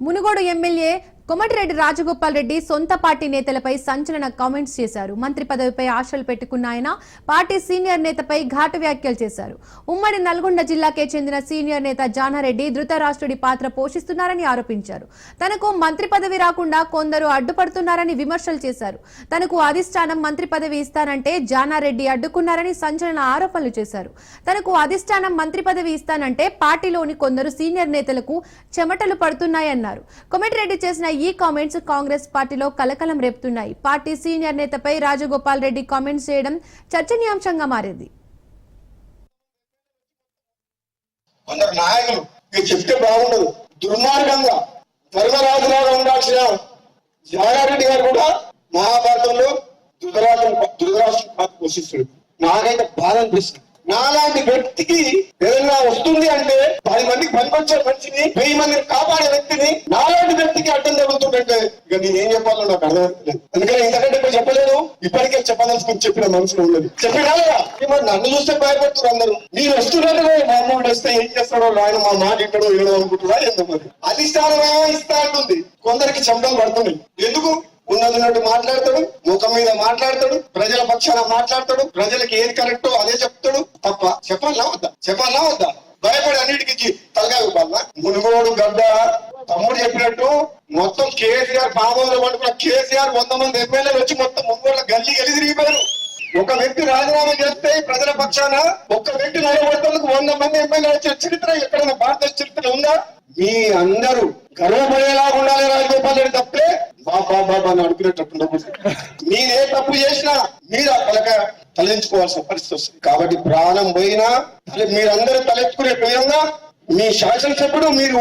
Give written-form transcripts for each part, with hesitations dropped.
Munugode MLA Komatireddy Rajagopal Reddy సొంత party నేతలపై సంచలన కామెంట్స్ చేశారు. మంత్రి పదవిపై ఆశలు పెట్టుకున్న ఆయన పార్టీ సీనియర్ నేతపై ఘాటు వ్యాఖ్యలు చేశారు. ఉమ్మడి నల్గొండ జిల్లాకే చెందిన సీనియర్ నేత జానారెడ్డి ధృతరాష్ట్రుడి పాత్ర పోషిస్తున్నారని ఆరోపించారు. తనకు మంత్రి పదవి రాకుండా కొందరు అడ్డుపడుతున్నారని విమర్శలు చేశారు. తనకు అధిష్టానం మంత్రి పదవి ఇస్తానంటే జానారెడ్డి అడ్డుకున్నారని సంచలన ఆరోపణలు చేశారు. తనకు అధిష్టానం మంత్రి పదవి ఇస్తానంటే పార్టీలోని కొందరు సీనియర్ నేతలకు చెమటలు పడుతున్నాయన్నారు. కోమటిరెడ్డి చేసిన ఈ కామెంట్స్ కాంగ్రెస్ పార్టీలో కలకలం రేపుతున్నాయి. పార్టీ సీనియర్ నేతపై రాజగోపాల్ రెడ్డి కామెంట్స్ చేయడం చర్చనీయాంశంగా మారింది. కొందరు నాయకులు చెప్తే బాగుండదు, దుర్మార్గంగా ధర్మరాజులాగా ఉండాల్సిన జానారెడ్డి గారు కూడా మహాభారతంలో ధృతరాష్ట్రుడి పాత్ర పోషిస్తాడు. నాకైతే బాధ అనిపిస్తుంది. నాలాంటి వ్యక్తికి ఏదైనా వస్తుంది అంటే 10 మందికి పనికొచ్చే మనిషిని 1000 మందిని కాపాడే వ్యక్తిని నాలాంటి వ్యక్తికి అడ్డం జరుగుతుందంటే ఇక నేనేం చెప్పాలో నాకు అర్థమవుతుంది. అందుకని ఇంతకంటే ఇప్పుడు చెప్పలేదు, ఇప్పటికే చెప్పదలుచుకుని చెప్పిన మనసులో ఉన్నది చెప్పినా మరి నన్ను చూస్తే భయపడుతున్నారు అందరూ. మీరు వస్తున్నట్టు మా అమ్మోడు వస్తే ఏం చేస్తాడో ఆయన మా మాట ఇంటడో ఏడో అనుకుంటున్నా ఎందుకు మరి అధిష్టానమేమో ఇస్తా అంటుంది, కొందరికి చెమటలు పడుతున్నాయి. ఎందుకు ఉన్నదిన్నట్టు మాట్లాడతాడు, ముఖం మీద మాట్లాడతాడు, ప్రజల పక్షాన మాట్లాడతాడు, ప్రజలకు ఏది కరెక్టో అదే చెప్తాడు తప్ప చెప్పాలా వద్దా భయపడి అన్నిటికి తలగా ఇవ్వాలా. మునుగోడు గడ్డ తమ్ముడు చెప్పినట్టు మొత్తం కేసీఆర్ పాములో పడుకున్న కేసీఆర్ 100 మంది ఎమ్మెల్యేలు వచ్చి మొత్తం మునుగోడు గల్లీ తిరిగిపోయారు. ఒక వ్యక్తి రాజీనామా చేస్తే ప్రజల పక్షాన ఒక్క వ్యక్తి నిలబడతానికి 100 మంది ఎమ్మెల్యేలు వచ్చిన చరిత్ర ఎక్కడైనా భారతదేశ చరిత్ర ఉందా? మీ అందరూ గర్వపడేలాగా ఉండాలి. రాజగోపాల్ రెడ్డి తప్పే బాబా అని అడుగునేటట్టు నేనే తప్పు చేసినా మీరు తలెంచుకోవాల్సిన పరిస్థితి వస్తుంది. కాబట్టి ప్రాణం పోయినా మీరందరూ తలెత్తుకునే విధంగా మీ శాసనసభ్యుడు మీరు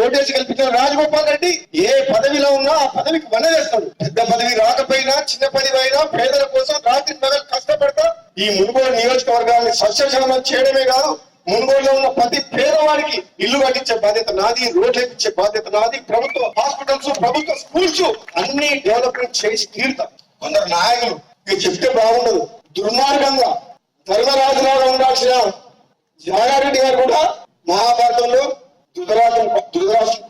ఓటేసి కల్పించిన రాజగోపాల్ రెడ్డి ఏ పదవిలో ఉన్నా ఆ పదవికి వనవేస్తాడు. పెద్ద పదవి రాకపోయినా చిన్న పదవి అయినా పేదల కోసం రాత్రి నగలు కష్టపడతా ఈ మునుగోడు నియోజకవర్గాన్ని సస్యశ్యామలం చేయడమే కాదు, మునుగోడులో ఉన్న ప్రతి పేదవాడికి ఇల్లు కట్టించే బాధ్యత నాది, రోడ్లు ఎక్కించే బాధ్యత నాది. ప్రభుత్వ హాస్పిటల్స్, ప్రభుత్వ స్కూల్స్ అన్ని డెవలప్మెంట్ చేసి తీరుతాం. కొందరు నాయకులు చెప్తే బాగుండదు, దుర్మార్గంగా ధర్మరాజులాగా ఉండాల్సిన జానారెడ్డి గారు కూడా మహాభారతంలో ధృతరాష్ట్రుడి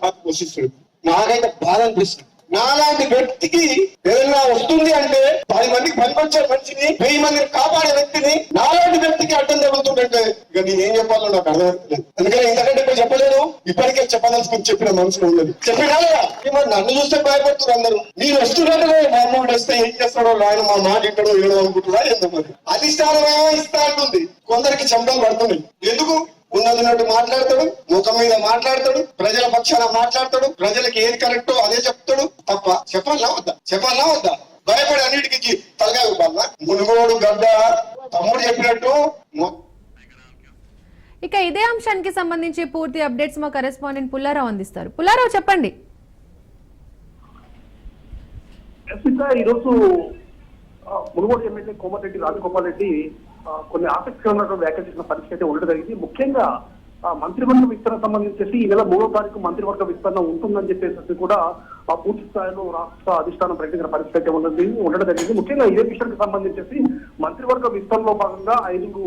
పాత్ర పోషిస్తాడు. నాకైతే బాధ అనిపిస్తుంది. నాలాంటి వ్యక్తికి ఏదైనా వస్తుంది అంటే 10 మందికి పనికొచ్చే మనిషిని 1000 మందిని కాపాడే వ్యక్తిని నాలాంటి వ్యక్తికి అడ్డం జరుగుతుందంటే ఇక నేనేం చెప్పాలో నాకు అర్థమవుతుంది. అందుకని ఇంతకంటే ఇప్పుడు చెప్పలేదు, ఇప్పటికే చెప్పదలుచుకుని చెప్పిన మనసులో ఉన్నది చెప్పినా మరి నన్ను చూస్తే భయపడుతున్నారు అందరూ. మీరు వస్తున్నట్టు మా అమ్మోడు వస్తే ఏం చేస్తాడో ఆయన మా మాట ఇంటడో ఏడో అనుకుంటున్నా ఎందుకు మరి అధిష్టానమేమో ఇస్తా అంటుంది, కొందరికి చెమటలు పడుతున్నాయి. ఎందుకు ఉన్నదిన్నట్టు మాట్లాడతాడు, ముఖం మీద మాట్లాడతాడు, ప్రజల పక్షాన మాట్లాడతాడు, ప్రజలకు ఏది కరెక్టో అదే చెప్తాడు తప్ప చెప్పాలా వద్దా భయపడి అన్నిటికి తలగా ఇవ్వాలా. మునుగోడు గడ్డ తమ్ముడు చెప్పినట్టు. ఇక ఇదే అంశానికి సంబంధించి పూర్తి అప్డేట్స్ మా కరెస్పాండెంట్ పుల్లారావు అందిస్తారు. పుల్లారావు చెప్పండి. ఈరోజు మునుగోడు ఎమ్మెల్యే కోమటిరెడ్డి రాజగోపాల్ రెడ్డి కొన్ని ఆసక్తికరమైనటువంటి వ్యాఖ్యలు చేసిన పరిస్థితి అయితే ఉండడం జరిగింది. ముఖ్యంగా మంత్రివర్గ విస్తరణ సంబంధించేసి ఈ నెల 3వ తారీఖు మంత్రివర్గ విస్తరణ ఉంటుందని చెప్పేసి కూడా పూర్తి స్థాయిలో రాష్ట్ర అధిష్టానం ప్రకటించిన పరిస్థితి ఉండడం జరిగింది. ముఖ్యంగా ఇదే విషయానికి సంబంధించేసి మంత్రివర్గ విస్తరణలో భాగంగా 5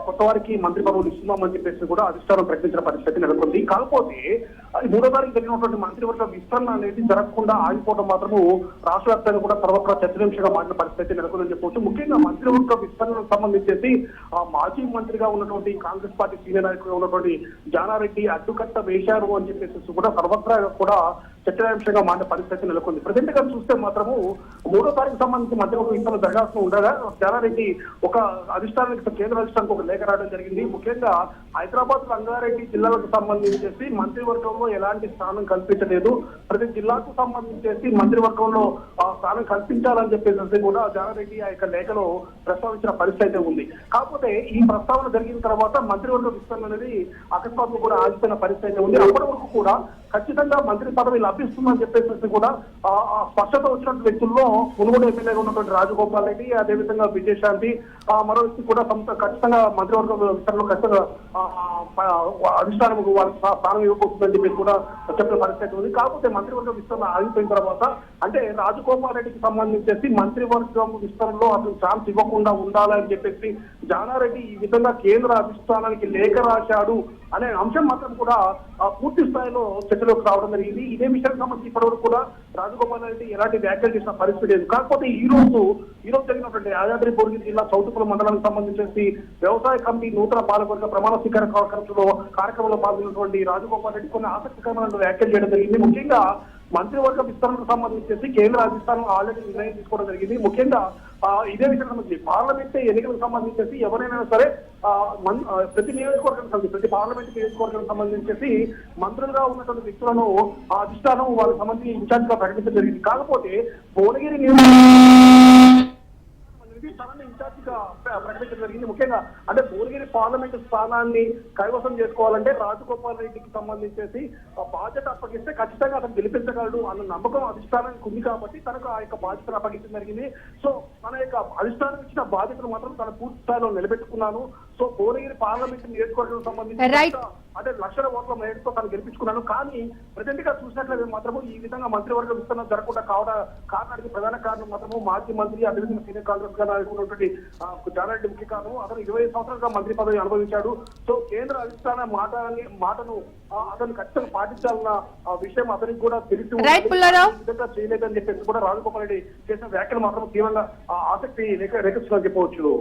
కొత్త వారికి మంత్రి పదవులు ఇస్తున్నామని చెప్పేసి కూడా అధిష్టానం ప్రకటించిన పరిస్థితి నెలకొంది. కాకపోతే 3వ తారీఖు జరిగినటువంటి మంత్రివర్గ విస్తరణ అనేది జరగకుండా ఆగిపోవడం మాత్రము రాష్ట్ర వ్యాప్తంగా కూడా సర్వత్రా చర్చనీయాంశంగా మారిన పరిస్థితి నెలకొందని చెప్పవచ్చు. ముఖ్యంగా మంత్రివర్గ విస్తరణకు సంబంధించేసి మాజీ మంత్రిగా ఉన్నటువంటి కాంగ్రెస్ పార్టీ సీనియర్ నాయకులుగా ఉన్నటువంటి జానారెడ్డి అడ్డుకట్ట వేశారు అని చెప్పేసి కూడా సర్వత్రా కూడా చర్చనీయాంశంగా మారిన పరిస్థితి నెలకొంది. ప్రజెంట్ గా చూస్తే మాత్రము 3వ తారీఖు సంబంధించి మంత్రివర్గ విస్తరణ జరగాల్సిన ఉండగా జానారెడ్డి ఒక అధిష్టానానికి కేంద్ర అధిష్టానానికి ఒక లేఖ రావడం జరిగింది. ముఖ్యంగా హైదరాబాద్, రంగారెడ్డి జిల్లాలకు సంబంధించేసి మంత్రివర్గంలో ఎలాంటి స్థానం కల్పించలేదు, ప్రతి జిల్లాకు సంబంధించేసి మంత్రివర్గంలో స్థానం కల్పించాలని చెప్పేసి కూడా జానారెడ్డి ఆ యొక్క లేఖలో ప్రస్తావించిన పరిస్థితి ఉంది. కాకపోతే ఈ ప్రస్తావన జరిగిన తర్వాత మంత్రివర్గ విస్తరణ అనేది అకస్మాత్తుగా కూడా ఆగిపోయిన పరిస్థితి ఉంది. అప్పటి వరకు కూడా ఖచ్చితంగా మంత్రి పదవి వ్యాపిస్తుందని చెప్పేసి కూడా ఆ స్పష్టత వచ్చినటువంటి వ్యక్తుల్లో మునుగోడు ఎమ్మెల్యేగా ఉన్నటువంటి రాజగోపాల్ రెడ్డి, అదేవిధంగా విజయశాంతి, మరో వ్యక్తి కూడా ఖచ్చితంగా మంత్రివర్గ విస్తరణలో ఖచ్చితంగా అధిష్టానం వాళ్ళ స్థానం ఇవ్వబోతుందని చెప్పేసి కూడా చెప్పిన పరిస్థితి ఉంది. కాకపోతే మంత్రివర్గ విస్తరణ ఆగిపోయిన తర్వాత అంటే రాజగోపాల్ రెడ్డికి సంబంధించేసి మంత్రివర్గం విస్తరణలో అసలు ఛాన్స్ ఇవ్వకుండా ఉండాలని చెప్పేసి జానారెడ్డి ఈ విధంగా కేంద్ర అధిష్టానానికి లేఖ రాశాడు అనే అంశం మాత్రం కూడా పూర్తి స్థాయిలో చర్చలోకి రావడం జరిగింది. ఇదే విషయానికి సంబంధించి ఇప్పటివరకు కూడా రాజగోపాల్ రెడ్డి ఎలాంటి వ్యాఖ్యలు చేసిన పరిస్థితి లేదు. కాకపోతే ఈ రోజు జరిగినటువంటి యాదాద్రి భువనగిరి జిల్లా చౌటుప్పల మండలానికి సంబంధించి వ్యవసాయ కమిటీ నూతన పాలకవర్గ ప్రమాణ స్వీకార కార్యక్రమంలో పాల్గొన్నటువంటి రాజగోపాల్ రెడ్డి కొన్ని ఆసక్తికరమైన వ్యాఖ్యలు చేయడం జరిగింది. ముఖ్యంగా మంత్రివర్గ విస్తరణకు సంబంధించి కేంద్ర అధిష్టానం ఆల్రెడీ నిర్ణయం తీసుకోవడం జరిగింది. ముఖ్యంగా ఇదే విషయానికి సంబంధించి పార్లమెంట్ ఎన్నికలకు సంబంధించి ఎవరైనా సరే ప్రతి నియోజకవర్గానికి ప్రతి పార్లమెంట్ నియోజకవర్గానికి సంబంధించి మంత్రులుగా ఉన్నటువంటి వ్యక్తులను అధిష్టానం వాళ్ళకి సంబంధించి ఇన్ఛార్జ్ గా ప్రకటించడం జరిగింది. కాకపోతే భువనగిరి స్థానాన్ని ఇన్ఛార్జ్ గా ప్రకటించడం జరిగింది. ముఖ్యంగా అంటే భువనగిరి పార్లమెంటు స్థానాన్ని కైవసం చేసుకోవాలంటే రాజగోపాల్ రెడ్డికి సంబంధించి బాధ్యత అప్పగిస్తే ఖచ్చితంగా అతను గెలిపించగలడు అన్న నమ్మకం అధిష్టానానికి ఉంది కాబట్టి తనకు ఆ యొక్క బాధ్యతను అప్పగించడం జరిగింది. సో తన యొక్క అధిష్టానం ఇచ్చిన బాధ్యతను మాత్రం తన పూర్తి స్థాయిలో నిలబెట్టుకున్నాను. సో భువనగిరి పార్లమెంటు నియోజకవర్గం సంబంధించి అంటే లక్షల ఓట్ల మేరతో తను గెలిపించుకున్నాను. కానీ ప్రజెంట్ గా చూసినట్లయితే మాత్రము ఈ విధంగా మంత్రివర్గ విస్తరణ జరగకుండా కారణానికి ప్రధాన కారణం మాత్రము మాజీ మంత్రి అదేవిధంగా సీనియర్ కాంగ్రెస్ గా నాయకున్నటువంటి జానారెడ్డి ముఖ్య కారణం. అతను 25 సంవత్సరాలుగా మంత్రి పదవి అనుభవించాడు. సో కేంద్ర అధిష్టాన మాటను అతను ఖచ్చితంగా పాటించాలన్న విషయం అతనికి కూడా తెలిసి విధంగా చేయలేదని చెప్పేసి కూడా రాజగోపాల్ రెడ్డి చేసిన వ్యాఖ్యలు మాత్రం తీవ్రంగా ఆసక్తి రేకెత్తుతుందని చెప్పవచ్చు.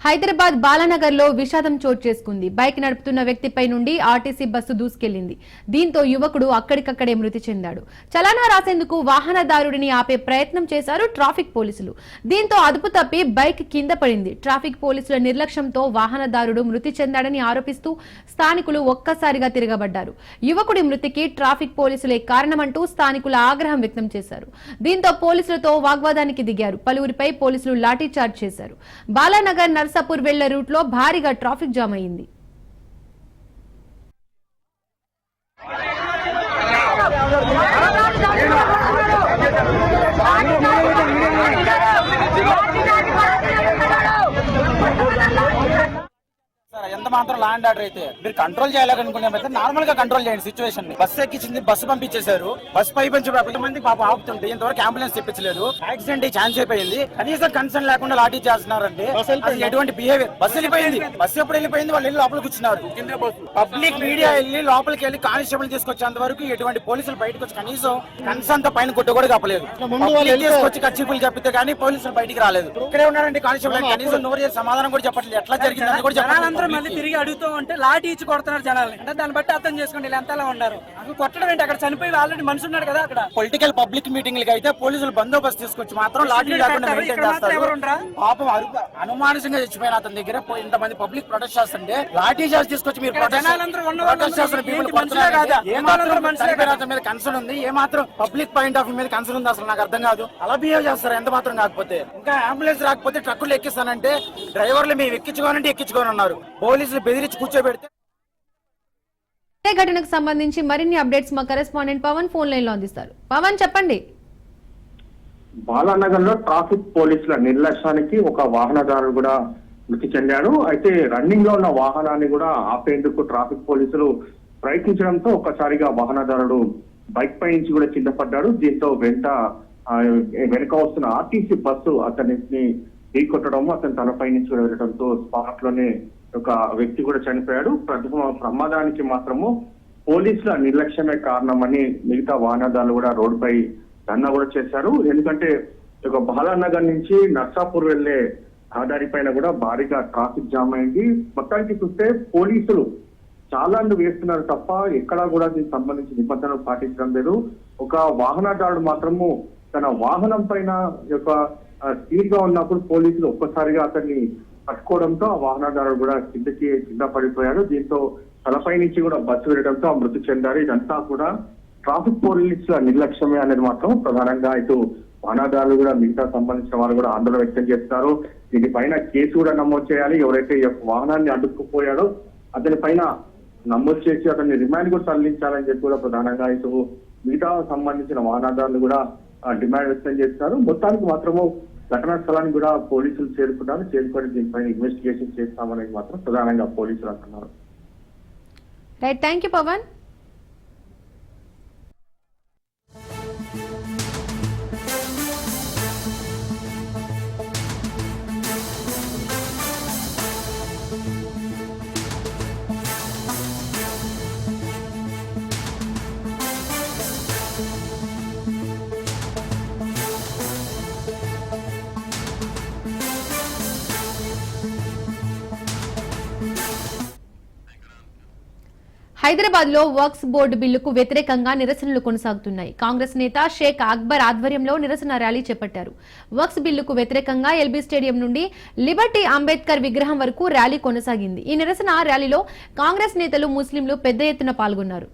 హైదరాబాద్ బాలానగర్ లో విషాదం చోటు చేసుకుంది. బైక్ నడుపుతున్న వ్యక్తిపై నుండి ఆర్టీసీ బస్సు దూసుకెళ్లింది. దీంతో యువకుడు అక్కడికక్కడే మృతి చెందాడు. చలానా రాసేందుకు వాహనదారుడిని ఆపే ప్రయత్నం చేశారు ట్రాఫిక్ పోలీసులు. దీంతో అదుపు తప్పి బైక్ కింద పడింది. ట్రాఫిక్ పోలీసుల నిర్లక్ష్యంతో వాహనదారుడు మృతి చెందాడని ఆరోపిస్తూ స్థానికులు ఒక్కసారిగా తిరగబడ్డారు. యువకుడి మృతికి ట్రాఫిక్ పోలీసులే కారణమంటూ స్థానికుల ఆగ్రహం వ్యక్తం చేశారు. దీంతో పోలీసులతో వాగ్వాదానికి దిగారు. పలువురిపై పోలీసులు లాఠీచార్జ్ చేశారు. బాలానగర్ నర్సాపూర్ వెళ్లే రూట్ లో భారీగా ట్రాఫిక్ జామ్ అయింది. ఎంత మాత్రం ల్యాండ్ ఆర్డర్ అయితే మీరు కంట్రోల్ చేయాలనుకునే నార్మల్ గా కంట్రోల్ చేయండి సిచ్యువేషన్ ని. బస్సు ఎక్కించింది, బస్సు పంపించేశారు. బస్సు పై పంచి మంది పాప ఆపుతుంటే ఇంతవరకు అంబులెన్స్ తెప్పించలేదు. యాక్సిడెంట్ ఛాన్స్ అయిపోయింది. కనీసం కన్సర్న్ లేకుండా లాఠీ చేస్తున్నారండి. ఎటువంటి బిహేవియర్. బస్సు వెళ్ళిపోయింది. బస్సు ఎప్పుడు వెళ్ళిపోయింది వాళ్ళు వెళ్ళి లోపలికి వచ్చినారు. పబ్లిక్ మీడియా వెళ్ళి లోపలికి వెళ్ళి కానిస్టేబుల్ తీసుకొచ్చేంత వరకు ఎటువంటి పోలీసులు బయటకు వచ్చి కనీసం కన్సర్న్ తో పైన కొట్టు కూడా కప్పలేదు. తీసుకొచ్చి కచ్చిపులు చెప్పితే కానీ పోలీసులు బయటికి రాలేదు. ఇక్కడే ఉన్నారండి కానిస్టేబుల్. కనీసం నోరు సమాధానం కూడా చెప్పట్లేదు. ఎట్లా జరిగిందని కూడా చెప్పాలి. మళ్ళీ తిరిగి అడుగుతూ ఉంటే లాఠీ ఇచ్చి కొడుతున్నారు జనాలు. అంటే దాన్ని బట్టి అర్థం చేసుకోండి ఇలా ఎంతలా ఉన్నారు. అక్కడ కొట్టడం ఏంటి? అక్కడ చనిపోయి ఆల్రెడీ మనిషి ఉన్నాడు కదా. అక్కడ పొలిటికల్ పబ్లిక్ మీటింగ్లకి అయితే పోలీసులు బందోబస్తు తీసుకొచ్చి మాత్రం లాఠీ లేకుండా మెయింటైన్ చేస్తారు. పాపం అనుమానితంగా చచ్చిపోయిన అతని దగ్గర ఇంతమంది పబ్లిక్ ప్రొటెస్ట్ చేస్తుంటే లాఠీ చార్జ్ తీసుకొచ్చి మీరు ప్రొటెస్ట్ చేస్తున్న మీద కన్సర్న్ ఉంది. ఏ మాత్రం పబ్లిక్ పాయింట్ ఆఫ్ వ్యూ మీద కన్సర్న్ ఉంది అసలు నాకు అర్థం కాదు. అలా బిహేవ్ చేస్తారు ఎంత మాత్రం కాకపోతే. ఇంకా అంబులెన్స్ రాకపోతే ట్రక్కులు ఎక్కిస్తానంటే డ్రైవర్లు మేము ఎక్కించుకోనంటే ఎక్కించుకొని ఉన్నారు. పోలీసులు బెదిరించి కూర్చోబెడితే. ఇదే ఘటనకు సంబంధించి మరిన్ని అప్డేట్స్ మా కరెస్పాండెంట్ పవన్ ఫోన్ లైన్ లో అందిస్తారు. పవన్ చెప్పండి. బాలానగర్ లో ట్రాఫిక్ పోలీసుల నిర్లక్ష్యానికి ఒక వాహనదారుడు కూడా మృతి చెందాడు. అయితే రన్నింగ్ లో ఉన్న వాహనాన్ని కూడా ఆపేందుకు ట్రాఫిక్ పోలీసులు ప్రయత్నించడంతో ఒక్కసారిగా వాహనదారుడు బైక్ పై నుంచి కూడా కింద పడ్డాడు. దీంతో వెనుక వస్తున్న ఆర్టీసీ బస్సు అతన్ని ఢీకొట్టడం, అతను తలపై నుంచి కూడా వెళ్ళడంతో స్పాట్ లోనే ఒక వ్యక్తి కూడా చనిపోయాడు. ప్రమాదానికి మాత్రము పోలీసుల నిర్లక్ష్యమే కారణమని మిగతా వాహనదారులు కూడా రోడ్డుపై ధర్నా కూడా చేశారు. ఎందుకంటే ఒక బాలానగర్ నుంచి నర్సాపూర్ వెళ్లే రహదారి పైన కూడా భారీగా ట్రాఫిక్ జామ్ అయింది. మొత్తానికి చూస్తే పోలీసులు చాలా వేస్తున్నారు తప్ప ఎక్కడా కూడా దీనికి సంబంధించి నిబంధనలు పాటించడం లేదు. ఒక వాహనదారుడు మాత్రము తన వాహనం పైన స్పీడ్ గా ఉన్నప్పుడు పోలీసులు ఒక్కసారిగా అతన్ని పట్టుకోవడంతో ఆ వాహనదారుడు కూడా కింద పడిపోయాడు. దీంతో తలపై నుంచి కూడా బస్సు వెళ్ళడంతో ఆ మృతి చెందారు. ఇదంతా కూడా ట్రాఫిక్ పోలీసుల నిర్లక్ష్యమే అనేది మాత్రం ప్రధానంగా ఇటు వాహనదారులు కూడా మిగతా సంబంధించిన వారు కూడా ఆందోళన వ్యక్తం చేస్తారు. దీనిపైన కేసు కూడా నమోదు చేయాలి. ఎవరైతే ఈ వాహనాన్ని అడ్డుకుపోయాడో అతని పైన నమోదు చేసి అతన్ని రిమాండ్ కూడా తరలించాలని చెప్పి కూడా ప్రధానంగా ఇటు మిగతా సంబంధించిన వాహనదారులు కూడా డిమాండ్ వ్యక్తం చేస్తారు. మొత్తానికి మాత్రము ఘటనా స్థలానికి కూడా పోలీసులు చేరుకొని దీనిపైన ఇన్వెస్టిగేషన్ చేస్తామనేది మాత్రం ప్రధానంగా పోలీసులు అంటున్నారు. Right, thank you Pavan. Hyderabad లో వర్క్స్ బోర్డు బిల్లుకు వ్యతిరేకంగా నిరసనలు కొనసాగుతున్నాయి. కాంగ్రెస్ నేత షేక్ అక్బర్ ఆధ్వర్యంలో నిరసన ర్యాలీ చేపట్టారు. వర్క్స్ బిల్లుకు వ్యతిరేకంగా ఎల్బీ స్టేడియం నుండి లిబర్టీ అంబేద్కర్ విగ్రహం వరకు ర్యాలీ కొనసాగింది. ఈ నిరసన ర్యాలీలో కాంగ్రెస్ నేతలు, ముస్లింలు పెద్ద ఎత్తున పాల్గొన్నారు.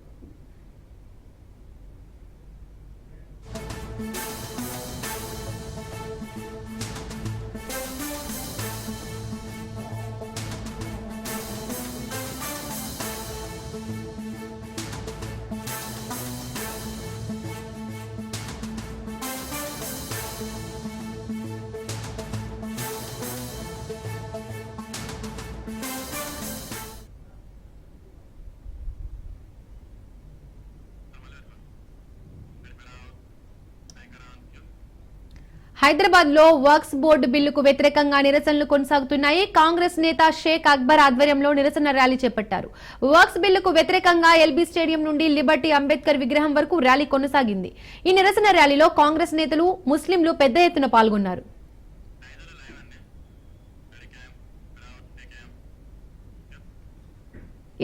హైదరాబాద్ లో వర్క్స్ బోర్డు బిల్లుకు వ్యతిరేకంగా నిరసనలు కొనసాగుతున్నాయి. కాంగ్రెస్ నేత షేక్ అక్బర్ ఆధ్వర్యంలో నిరసన ర్యాలీ చేపట్టారు. వర్క్స్ బిల్లుకు వ్యతిరేకంగా ఎల్బీ స్టేడియం నుండి లిబర్టీ అంబేద్కర్ విగ్రహం వరకు ర్యాలీ కొనసాగింది. ఈ నిరసన ర్యాలీలో కాంగ్రెస్ నేతలు, ముస్లింలు పెద్ద ఎత్తున పాల్గొన్నారు.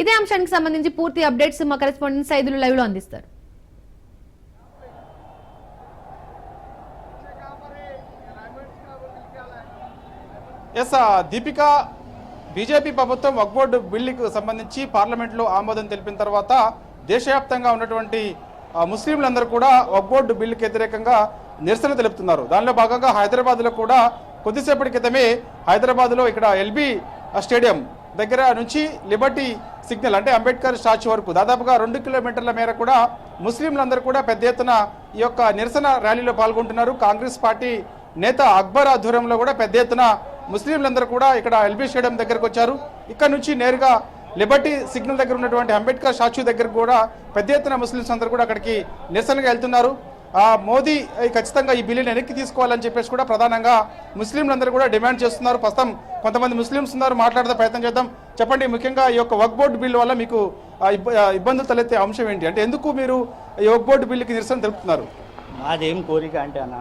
ఇదే అంశానికి సంబంధించి పూర్తి అప్డేట్స్ మా కరెస్పాండెంట్ సైదులు లైవ్ లో అందిస్తారు. దీపిక, బీజేపీ ప్రభుత్వం వక్ఫ్ బోర్డు బిల్లుకు సంబంధించి పార్లమెంట్లో ఆమోదం తెలిపిన తర్వాత దేశవ్యాప్తంగా ఉన్నటువంటి ముస్లింలందరూ కూడా వక్ఫ్ బోర్డు బిల్లుకు వ్యతిరేకంగా నిరసన తెలుపుతున్నారు. దానిలో భాగంగా హైదరాబాద్లో కూడా కొద్దిసేపటి క్రితమే హైదరాబాద్లో ఇక్కడ ఎల్బీ స్టేడియం దగ్గర నుంచి లిబర్టీ సిగ్నల్ అంటే అంబేద్కర్ స్టాచ్యూ వరకు దాదాపుగా 2 కిలోమీటర్ల మేర కూడా ముస్లింలందరూ కూడా పెద్ద ఎత్తున ఈ యొక్క నిరసన ర్యాలీలో పాల్గొంటున్నారు. కాంగ్రెస్ పార్టీ నేత అక్బర్ ఆధ్వర్యంలో కూడా పెద్ద ఎత్తున ముస్లింలందరూ కూడా ఇక్కడ ఎల్బీ స్టేడియం దగ్గరకు వచ్చారు. ఇక్కడ నుంచి నేరుగా లిబర్టీ సిగ్నల్ దగ్గర ఉన్నటువంటి అంబేద్కర్ స్టాచ్యూ దగ్గర కూడా పెద్ద ఎత్తున ముస్లింస్ అందరూ కూడా అక్కడికి నిరసనగా వెళ్తున్నారు. మోదీ ఖచ్చితంగా ఈ బిల్లుని వెనక్కి తీసుకోవాలని చెప్పేసి కూడా ప్రధానంగా ముస్లింలందరూ కూడా డిమాండ్ చేస్తున్నారు. ప్రస్తుతం కొంతమంది ముస్లింస్ ఉన్నారు, మాట్లాడే ప్రయత్నం చేద్దాం. చెప్పండి, ముఖ్యంగా ఈ యొక్క వక్ఫ్ బోర్డు బిల్లు వల్ల మీకు ఇబ్బందులు తలెత్తే అంశం ఏంటి? అంటే ఎందుకు మీరు ఈ వక్ఫ్ బోర్డు బిల్లుకి నిరసన తెలుపుతున్నారు? మాదేం కోరిక అంటే అన్న,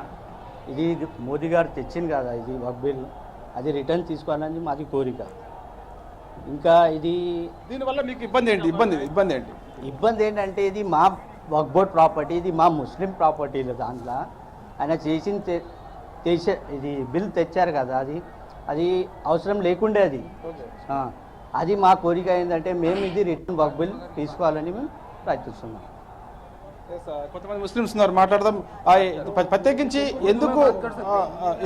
ఇది మోదీ గారు తెచ్చింది కదా ఇది వక్ఫ్ బిల్, అది రిటర్న్ తీసుకోవాలని మాది కోరిక. ఇంకా ఇది దీనివల్ల మీకు ఇబ్బంది ఏంటి? ఇబ్బంది ఏంటంటే ఇది మా వక్ఫ్ బోర్డ్ ప్రాపర్టీ, ఇది మా ముస్లిం ప్రాపర్టీలు. దాంట్లో ఆయన ఇది బిల్ తెచ్చారు కదా, అది అవసరం లేకుండే అది మా కోరిక ఏంటంటే మేము ఇది రిటర్న్ వక్ఫ్ బిల్ తీసుకోవాలని మేము ప్రయత్నిస్తున్నాం. కొంతమంది ముస్లిమ్స్ ఉన్నారు, మాట్లాడదాం. ప్రత్యేకించి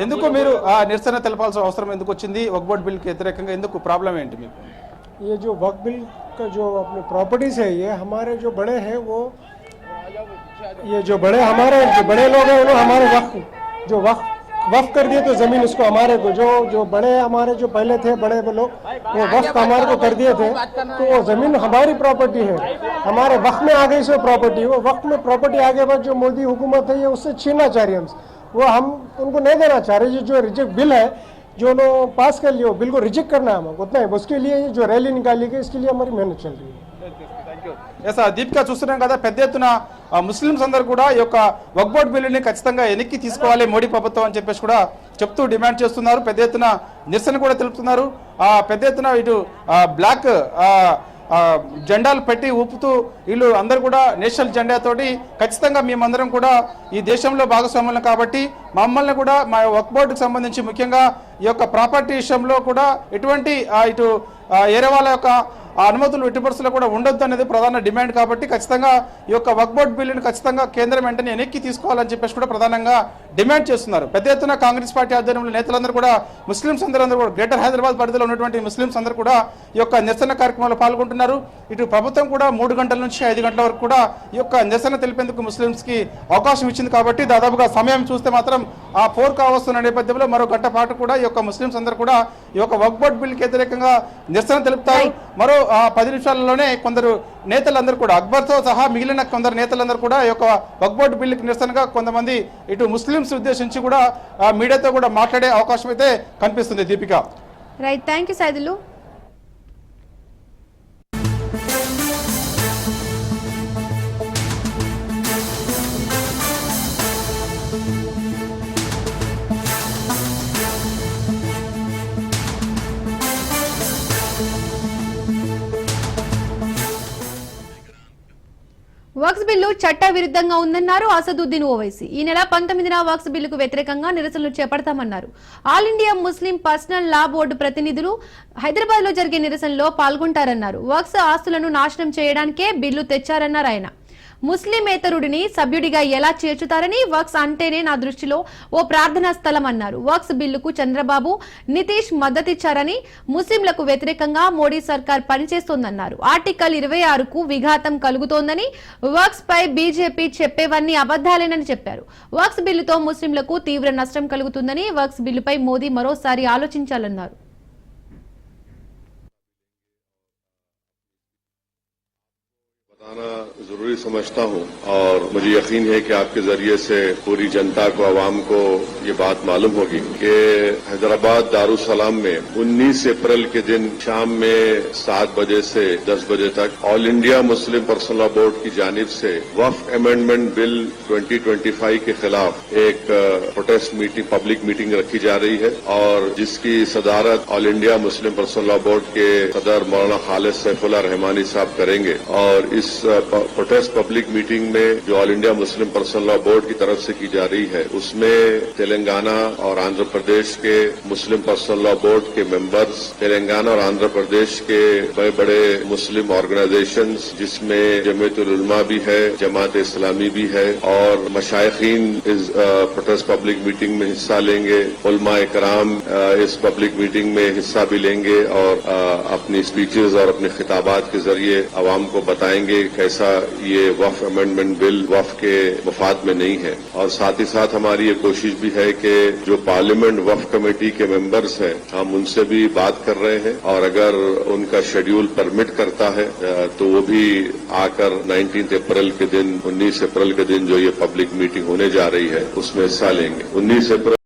ఎందుకు మీరు నిరసన తెలపాల్సిన అవసరం ఎందుకు వచ్చింది? వక్ఫ్ బోర్డ్ బిల్ కి వ్యతిరేకంగా ఎందుకు? ప్రాబ్లం ఏంటి మీకు? ये जो वक्फ बिल का जो अपने प्रॉपर्टीज है, ये हमारे जो बड़े हैं वो ये जो बड़े हमारे जो बड़े लोग हैं उन्होंने हमारे वक्फ कर दिए तो जमीन उसको हमारे को जो बड़े हमारे जो पहले थे बड़े लोग वो वक्फ हमारे को कर दिए थे, तो वो जमीन हमारी प्रॉपर्टी है, हमारे वक्फ में आ गई सो प्रॉपर्टी। वो वक्फ में प्रॉपर्टी आगे बाद जो मोदी हुकूमत है ये उससे छीनना चाह रही है, वो हम उनको नहीं देना चाह रहे। जो रिजेक्ट बिल है जो लोग पास कर लिए वो बिल को रिजेक्ट करना है हमको, उतना है। उसके लिए जो रैली निकाली गई इसके लिए हमारी मेहनत चल रही है. దీపిక, చూస్తున్నాం కదా పెద్ద ఎత్తున ముస్లింస్ అందరూ కూడా ఈ యొక్క వక్ఫ్ బోర్డు బిల్లుని ఖచ్చితంగా వెనక్కి తీసుకోవాలి మోడీ ప్రభుత్వం అని చెప్పేసి కూడా చెప్తూ డిమాండ్ చేస్తున్నారు. పెద్ద ఎత్తున నిరసన కూడా తెలుపుతున్నారు. పెద్ద ఎత్తున ఇటు బ్లాక్ జెండాలు పెట్టి ఊపుతూ వీళ్ళు అందరూ కూడా నేషనల్ జెండాతోటి ఖచ్చితంగా మేమందరం కూడా ఈ దేశంలో భాగస్వాములం కాబట్టి మమ్మల్ని కూడా మా వక్ఫ్ బోర్డుకు సంబంధించి ముఖ్యంగా ఈ యొక్క ప్రాపర్టీ విషయంలో కూడా ఎటువంటి ఇటు ఏరే వాళ్ళ యొక్క అనుమతులు ఎట్టి పరిస్థితుల్లో కూడా ఉండొద్దు అనేది ప్రధాన డిమాండ్ కాబట్టి ఖచ్చితంగా ఈ యొక్క వక్ఫ్ బోర్డు బిల్లును ఖచ్చితంగా కేంద్రం వెంటనే వెనక్కి తీసుకోవాలని చెప్పేసి కూడా ప్రధానంగా డిమాండ్ చేస్తున్నారు. పెద్ద ఎత్తున కాంగ్రెస్ పార్టీ ఆధ్వర్యంలో నేతలందరూ కూడా ముస్లింస్ అందరూ కూడా గ్రేటర్ హైదరాబాద్ పరిధిలో ఉన్నటువంటి ముస్లింస్ అందరూ కూడా ఈ యొక్క నిరసన కార్యక్రమంలో పాల్గొంటున్నారు. ఇటు ప్రభుత్వం కూడా 3 గంటల నుంచి 5 గంటల వరకు కూడా ఈ యొక్క నిరసన తెలిపేందుకు ముస్లింస్ కి అవకాశం ఇచ్చింది కాబట్టి దాదాపుగా సమయం చూస్తే మాత్రం 4 కావస్తున్న నేపథ్యంలో మరో గంట పాటు కూడా ఈ యొక్క ముస్లింస్ అందరూ కూడా ఈ యొక్క వక్ఫ్ బోర్డు బిల్లుకి వ్యతిరేకంగా నిరసన తెలుపుతారు. మరో 10 నిమిషాలలోనే కొందరు నేతలందరూ కూడా అక్బర్తో సహా మిగిలిన కొందరు నేతలందరూ కూడా ఈ యొక్క వక్ఫ్ బోర్డు బిల్లుకి నిరసనగా కొంతమంది ఇటు ముస్లింస్ ఉద్దేశించి కూడా మీడియాతో కూడా మాట్లాడే అవకాశం అయితే కనిపిస్తుంది. Deepika. Right, thank you Saidulu. Waqf bill చట్ట విరుద్ధంగా ఉందన్నారు అసదుద్దీన్ ఓవైసీ. ఈ నెల 19న వక్ఫ్ బిల్లుకు వ్యతిరేకంగా నిరసనలు చేపడతామన్నారు. ఆల్ ఇండియా ముస్లిం పర్సనల్ లా బోర్డు ప్రతినిధులు హైదరాబాద్ లో జరిగే నిరసనలో పాల్గొంటారన్నారు. వక్ఫ్ ఆస్తులను నాశనం చేయడానికే బిల్లు తెచ్చారన్నారు ఆయన. ముస్లిమేతరుడిని సభ్యుడిగా ఎలా చేర్చుతారని, వక్ఫ్ అంటేనే నా దృష్టిలో ఓ ప్రార్థనా స్థలం అన్నారు. వక్ఫ్ బిల్లుకు చంద్రబాబు, నితీష్ మద్దతిచ్చారని, ముస్లింలకు వ్యతిరేకంగా మోడీ సర్కార్ పనిచేస్తోందన్నారు. ఆర్టికల్ 26కు విఘాతం కలుగుతోందని, వక్ఫ్ పై బీజేపీ చెప్పేవన్నీ అబద్దాలేనని చెప్పారు. వక్ఫ్ బిల్లుతో ముస్లింలకు తీవ్ర నష్టం కలుగుతుందని, వక్ఫ్ బిల్లుపై మోదీ మరోసారి ఆలోచించాలన్నారు. बताना जरूरी समझता हूं और मुझे यकीन है कि आपके जरिए से पूरी जनता को, आवाम को ये बात मालूम होगी कि हैदराबाद दारुसलाम में 19 अप्रैल के दिन शाम में 7 बजे से 10 बजे तक all India Muslim personal law board की जानिब से वक्फ अमेंडमेंट बिल 2025 के खिलाफ एक प्रोटेस्ट मीटिंग, पब्लिक मीटिंग रखी जा रही है और जिसकी सदारत all India Muslim personal law board के सदर मौलाना खालिद सैफुल्लाह रहमानी साहब करेंगे और इस प्रोटेस्ट पब्लिक मीटिंग में जो all India Muslim personal law board की तरफ से की जा रही है उसमें तेलंगाना और आंध्र प्रदेश के मुस्लिम पर्सनल लॉ बोर्ड के मेंबर्स, तेलंगाना और आंध्र प्रदेश के बड़े बड़े मुस्लिम ऑर्गेनाइजेशंस जिसमें जमीयतुल उलमा भी है, जमात इस्लामी भी है और मशाइखीन इस प्रोटेस्ट पब्लिक मीटिंग में हिस्सा लेंगे। उलमा इकराम इस पब्लिक मीटिंग में हिस्सा भी लेंगे और अपनी स्पीचेस और अपने खिताबात के जरिए आवाम को बताएंगे कैसा ये वक्फ अमेंडमेंट बिल वक्फ के मफाद में नहीं है। और साथ ही साथ हमारी ये कोशिश भी है कि जो पार्लियामेंट वक्फ कमेटी के मेंबर्स हैं हम उनसे भी बात कर रहे हैं और अगर उनका शेड्यूल परमिट करता है तो वो भी आकर 19 अप्रैल के दिन 19 अप्रैल के दिन जो ये पब्लिक मीटिंग होने जा रही है उसमें हिस्सा लेंगे। 19 अप्रैल